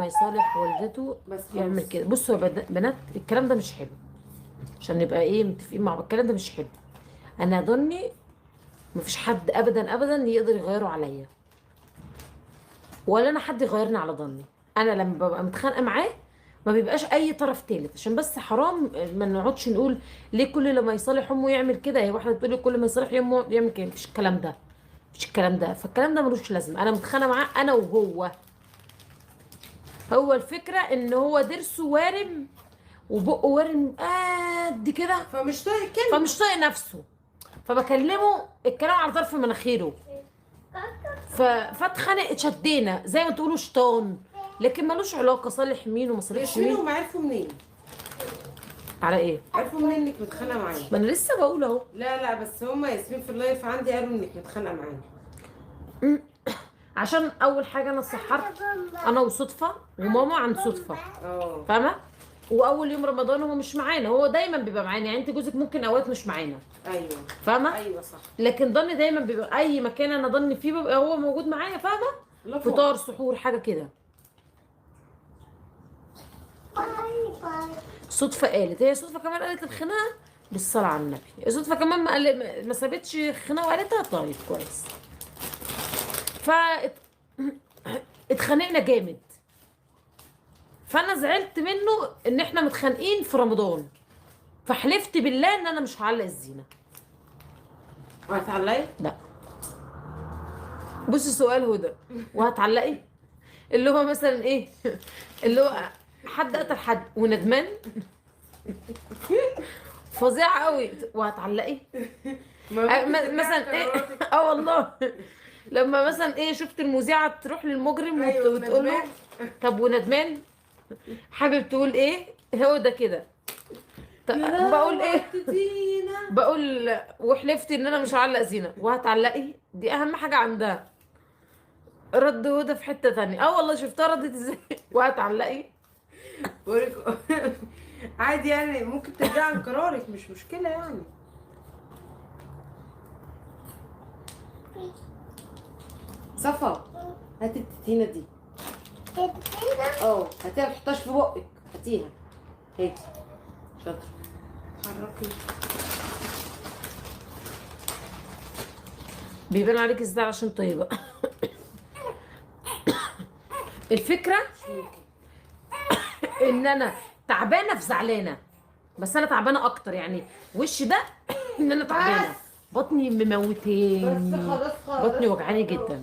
ما يصالح والدته بس يعمل خلاص. كده. بصوا يا بنات، الكلام ده مش حلو، عشان نبقى متفقين مع بعض. الكلام ده مش حلو. انا ظني مفيش حد ابدا ابدا يقدر يغيره عليا، ولا انا حد يغيرني على ظني. انا لما ببقى متخانقه معاه ما بيبقاش اي طرف تالت، عشان بس حرام ما نقعدش نقول ليه كل لما يصالح امه يعمل كده. هي واحده تقول لي كل ما يصالح امه يعمل كده. مفيش الكلام ده، مفيش الكلام ده. فالكلام ده ملوش لازمه. انا متخانقه معاه انا وهو. هو الفكره ان هو ضرسه وارم وبقه وارم قد كده، فمش طايق كلمه. فمش طايق نفسه. فبكلمه الكلام على طرف مناخيره. فاتخانق، اتشدينا زي ما تقولوا شيطان، لكن ملوش علاقه صالح مين وما صالحش ياسمين، مين. هم عرفوا منين؟ على ايه؟ عرفوا منين انك متخانقه معاه؟ ما انا لسه بقول اهو. لا بس هم ياسمين في اللايف عندي قالوا انك متخانقه معاه. عشان اول حاجه انا اتسحرت انا وصدفه وماما عن صدفه، فاهمه؟ واول يوم رمضان هو مش معانا، هو دايما بيبقى معانا. يعني انت جوزك ممكن اوقات مش معانا، ايوه فاهمه؟ ايوه صح. لكن ضني دايما بيبقى اي مكان انا ضني فيه بيبقى هو موجود معايا، فاهمه؟ الله فوق. فطار سحور حاجه كده. صدفه قالت، هي صدفه كمان قالت الخناقه بالصلاه على النبي. صدفه كمان ما سابتش خناقه وقالتها طيب كويس. ف اتخانقنا جامد. فانا زعلت منه ان احنا متخانقين في رمضان، فحلفت بالله ان انا مش هعلق الزينه. وهتعلقي؟ لا. بصي سؤال هدى، وهتعلقي؟ اللي هو مثلا ايه؟ اللي هو حد قتل حد وندمان فظيع قوي، وهتعلقي؟ مثلا ايه؟ اه والله. لما مثلا شفت المذيعه تروح للمجرم أيوة وتقول له طب وندمان حابب تقول ايه؟ هو ده كده. بقول ايه؟ بقول وحلفتي ان انا مش هعلق زينه. وهتعلقي؟ دي اهم حاجه عندها. رد هدى في حته ثانيه. اه والله شفتها ردت ازاي. وهتعلقي؟ عادي يعني، ممكن ترجعي عن قرارك، مش مشكله يعني. صفا هاتي التتينه دي. هاتيها، ما تحطهاش في بقك، هاتيها. هاتي شاطره. حركي. بيبان عليك ازاي عشان طيبه. الفكره ان انا تعبانه في زعلانه، بس انا تعبانه اكتر يعني. وش ده ان انا تعبانه، بطني بس مموتاني، خلاص بطني وجعاني جدا.